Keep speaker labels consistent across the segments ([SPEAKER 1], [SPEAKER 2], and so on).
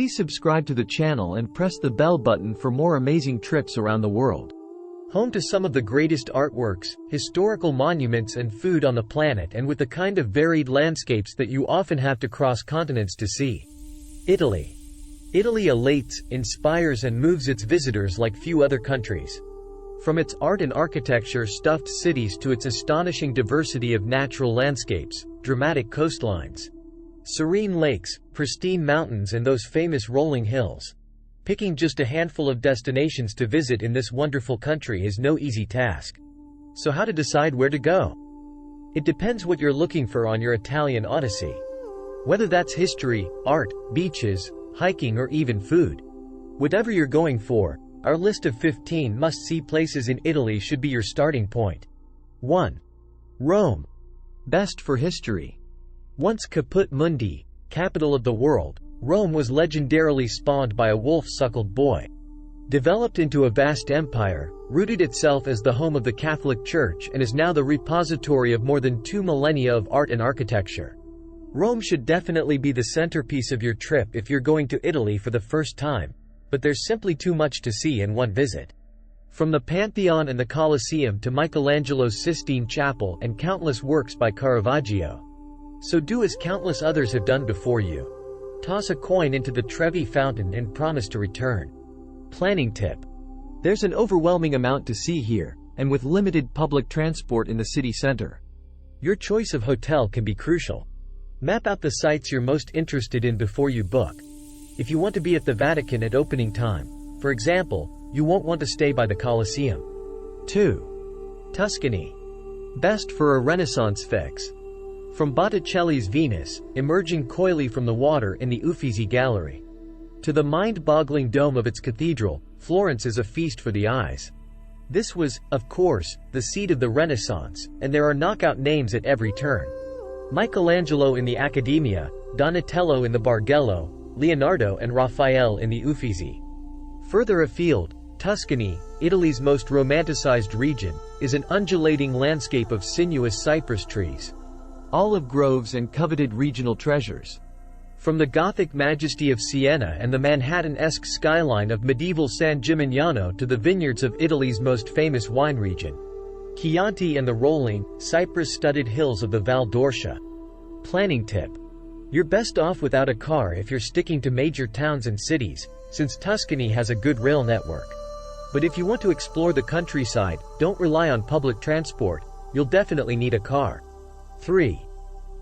[SPEAKER 1] Please subscribe to the channel and press the bell button for more amazing trips around the world. Home to some of the greatest artworks, historical monuments and food on the planet, and with the kind of varied landscapes that you often have to cross continents to see. Italy. Italy elates, inspires and moves its visitors like few other countries. From its art and architecture stuffed cities to its astonishing diversity of natural landscapes, dramatic coastlines, serene lakes, pristine mountains and those famous rolling hills. Picking just a handful of destinations to visit in this wonderful country is no easy task. So how to decide where to go? It depends what you're looking for on your Italian odyssey. Whether that's history, art, beaches, hiking or even food. Whatever you're going for, our list of 15 must-see places in Italy should be your starting point. 1. Rome. Best for history. Once Caput Mundi, capital of the world, Rome was legendarily spawned by a wolf-suckled boy. Developed into a vast empire, rooted itself as the home of the Catholic Church and is now the repository of more than 2 millennia of art and architecture. Rome should definitely be the centerpiece of your trip if you're going to Italy for the first time, but there's simply too much to see in one visit. From the Pantheon and the Colosseum to Michelangelo's Sistine Chapel and countless works by Caravaggio. So do as countless others have done before you. Toss a coin into the Trevi Fountain and promise to return. Planning tip. There's an overwhelming amount to see here, and with limited public transport in the city center, your choice of hotel can be crucial. Map out the sites you're most interested in before you book. If you want to be at the Vatican at opening time, for example, you won't want to stay by the Colosseum. 2. Tuscany. Best for a Renaissance fix. From Botticelli's Venus, emerging coyly from the water in the Uffizi Gallery, to the mind-boggling dome of its cathedral, Florence is a feast for the eyes. This was, of course, the seat of the Renaissance, and there are knockout names at every turn. Michelangelo in the Accademia, Donatello in the Bargello, Leonardo and Raphael in the Uffizi. Further afield, Tuscany, Italy's most romanticized region, is an undulating landscape of sinuous cypress trees, olive groves and coveted regional treasures. From the Gothic majesty of Siena and the Manhattan-esque skyline of medieval San Gimignano to the vineyards of Italy's most famous wine region, Chianti and the rolling, cypress-studded hills of the Val d'Orcia. Planning tip. You're best off without a car if you're sticking to major towns and cities, since Tuscany has a good rail network. But if you want to explore the countryside, don't rely on public transport, you'll definitely need a car. 3.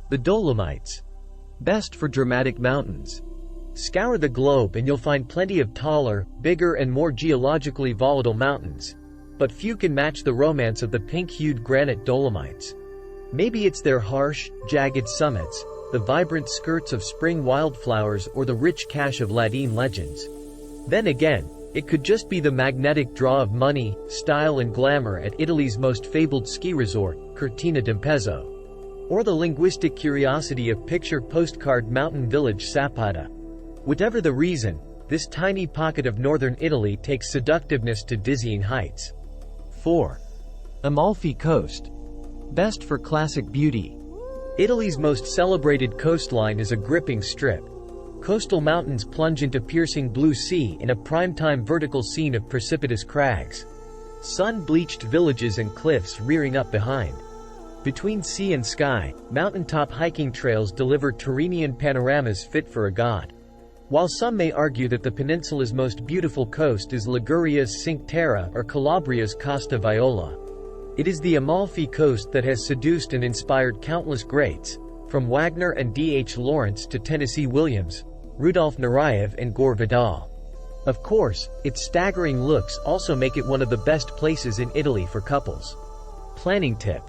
[SPEAKER 1] The Dolomites. Best for dramatic mountains. Scour the globe and you'll find plenty of taller, bigger and more geologically volatile mountains. But few can match the romance of the pink-hued granite Dolomites. Maybe it's their harsh, jagged summits, the vibrant skirts of spring wildflowers or the rich cache of Ladine legends. Then again, it could just be the magnetic draw of money, style and glamour at Italy's most fabled ski resort, Cortina d'Ampezzo. Or the linguistic curiosity of picture postcard mountain village Sappada. Whatever the reason, this tiny pocket of northern Italy takes seductiveness to dizzying heights. 4. Amalfi Coast. Best for classic beauty. Italy's most celebrated coastline is a gripping strip. Coastal mountains plunge into piercing blue sea in a primetime vertical scene of precipitous crags. Sun-bleached villages and cliffs rearing up behind. Between sea and sky, mountaintop hiking trails deliver Tyrrhenian panoramas fit for a god. While some may argue that the peninsula's most beautiful coast is Liguria's Cinque Terre or Calabria's Costa Viola, it is the Amalfi Coast that has seduced and inspired countless greats, from Wagner and D.H. Lawrence to Tennessee Williams, Rudolf Nureyev and Gore Vidal. Of course, its staggering looks also make it one of the best places in Italy for couples. Planning tip.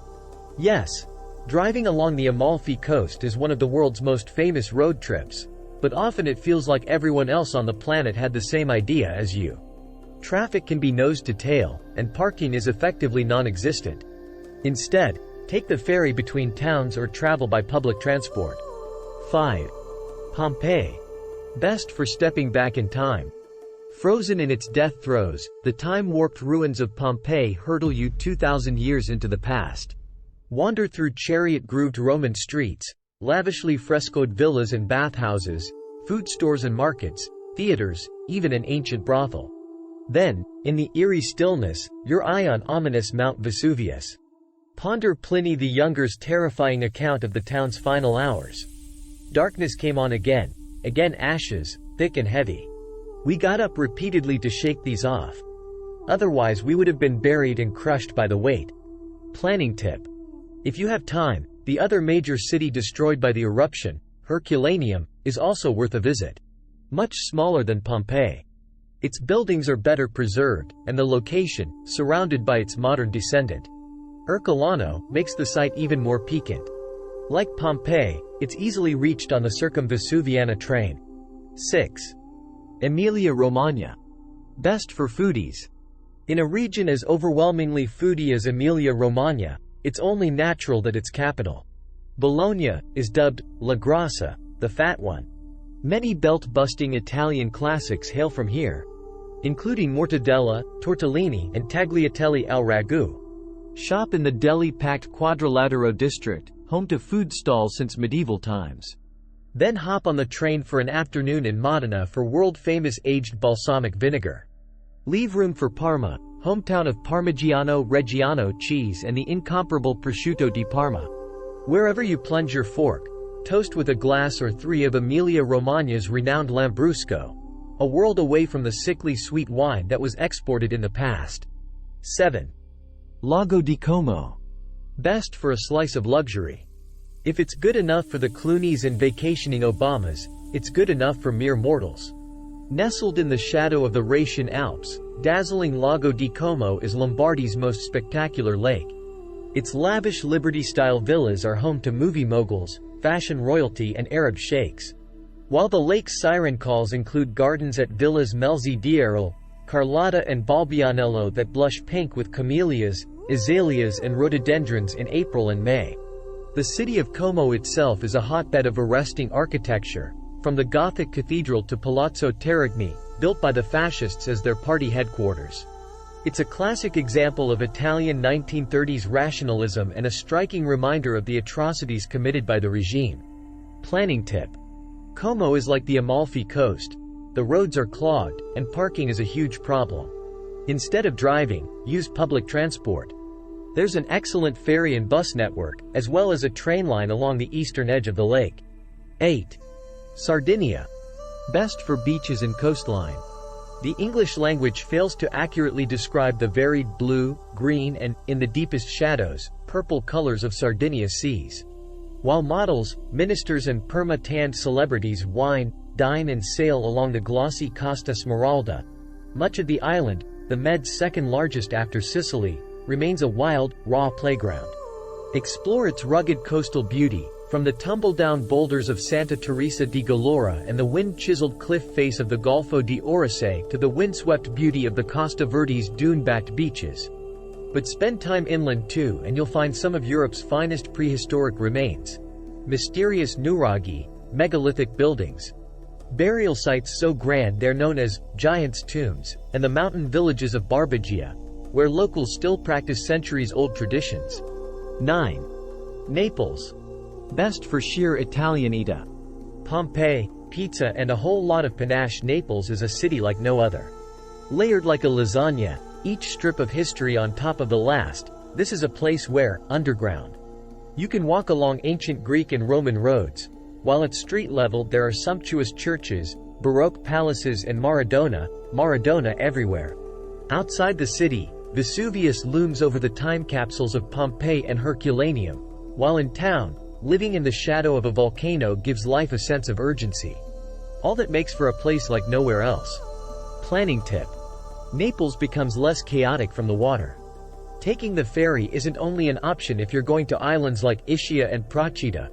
[SPEAKER 1] Yes, driving along the Amalfi Coast is one of the world's most famous road trips, but often it feels like everyone else on the planet had the same idea as you. Traffic can be nose to tail, and parking is effectively non-existent. Instead, take the ferry between towns or travel by public transport. 5. Pompeii. Best for stepping back in time. Frozen in its death throes, the time-warped ruins of Pompeii hurtle you 2,000 years into the past. Wander through chariot-grooved Roman streets, lavishly frescoed villas and bathhouses, food stores and markets, theaters, even an ancient brothel. Then, in the eerie stillness, your eye on ominous Mount Vesuvius. Ponder Pliny the Younger's terrifying account of the town's final hours. Darkness came on again ashes, thick and heavy. We got up repeatedly to shake these off. Otherwise we would have been buried and crushed by the weight. Planning tip. If you have time, the other major city destroyed by the eruption, Herculaneum, is also worth a visit. Much smaller than Pompeii. Its buildings are better preserved, and the location, surrounded by its modern descendant, Herculano, makes the site even more piquant. Like Pompeii, it's easily reached on the Circumvesuviana train. 6. Emilia-Romagna. Best for foodies. In a region as overwhelmingly foodie as Emilia-Romagna, it's only natural that its capital, Bologna, is dubbed La Grassa, the fat one. Many belt-busting Italian classics hail from here, including mortadella, tortellini, and tagliatelle al ragù. Shop in the deli-packed Quadrilatero district, home to food stalls since medieval times. Then hop on the train for an afternoon in Modena for world-famous aged balsamic vinegar. Leave room for Parma, hometown of Parmigiano Reggiano cheese and the incomparable prosciutto di Parma. Wherever you plunge your fork, toast with a glass or three of Emilia-Romagna's renowned Lambrusco, a world away from the sickly sweet wine that was exported in the past. 7. Lago di Como. Best for a slice of luxury. If it's good enough for the Clooneys and vacationing Obamas, it's good enough for mere mortals. Nestled in the shadow of the Rhaetian Alps, dazzling Lago di Como is Lombardy's most spectacular lake. Its lavish Liberty-style villas are home to movie moguls, fashion royalty and Arab sheikhs. While the lake's siren calls include gardens at Villas Melzi d'Eril, Carlotta and Balbianello that blush pink with camellias, azaleas and rhododendrons in April and May. The city of Como itself is a hotbed of arresting architecture, from the Gothic cathedral to Palazzo Terragni, built by the fascists as their party headquarters. It's a classic example of Italian 1930s rationalism and a striking reminder of the atrocities committed by the regime. Planning tip. Como is like the Amalfi Coast. The roads are clogged, and parking is a huge problem. Instead of driving, use public transport. There's an excellent ferry and bus network, as well as a train line along the eastern edge of the lake. 8. Sardinia. Best for beaches and coastline. The English language fails to accurately describe the varied blue, green and, in the deepest shadows, purple colors of Sardinia's seas. While models, ministers and perma-tanned celebrities wine, dine and sail along the glossy Costa Smeralda, much of the island, the Med's second largest after Sicily, remains a wild, raw playground. Explore its rugged coastal beauty, from the tumble-down boulders of Santa Teresa di Gallura and the wind-chiseled cliff face of the Golfo di Orisse to the windswept beauty of the Costa Verde's dune-backed beaches. But spend time inland too and you'll find some of Europe's finest prehistoric remains. Mysterious nuraghi, megalithic buildings, burial sites so grand they're known as giants' tombs, and the mountain villages of Barbagia, where locals still practice centuries-old traditions. 9. Naples. Best for sheer Italianita. Pompeii, pizza and a whole lot of panache. Naples is a city like no other. Layered like a lasagna, each strip of history on top of the last, this is a place where, underground, you can walk along ancient Greek and Roman roads, while at street level there are sumptuous churches, Baroque palaces and Maradona everywhere. Outside the city, Vesuvius looms over the time capsules of Pompeii and Herculaneum, while in town, living in the shadow of a volcano gives life a sense of urgency. All that makes for a place like nowhere else. Planning tip. Naples becomes less chaotic from the water. Taking the ferry isn't only an option if you're going to islands like Ischia and Procida.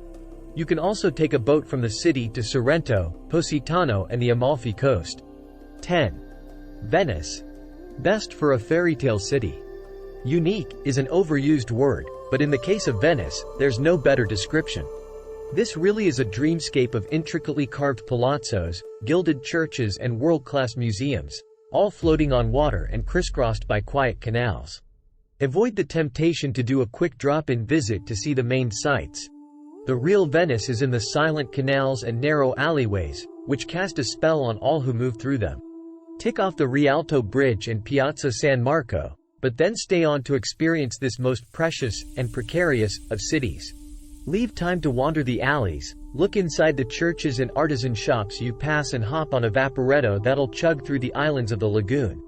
[SPEAKER 1] You can also take a boat from the city to Sorrento, Positano and the Amalfi Coast. 10. Venice. Best for a fairy tale city. Unique is an overused word, but in the case of Venice, there's no better description. This really is a dreamscape of intricately carved palazzos, gilded churches and world-class museums, all floating on water and crisscrossed by quiet canals. Avoid the temptation to do a quick drop-in visit to see the main sights. The real Venice is in the silent canals and narrow alleyways, which cast a spell on all who move through them. Tick off the Rialto Bridge and Piazza San Marco, but then stay on to experience this most precious and precarious of cities. Leave time to wander the alleys, look inside the churches and artisan shops you pass, and hop on a vaporetto that'll chug through the islands of the lagoon.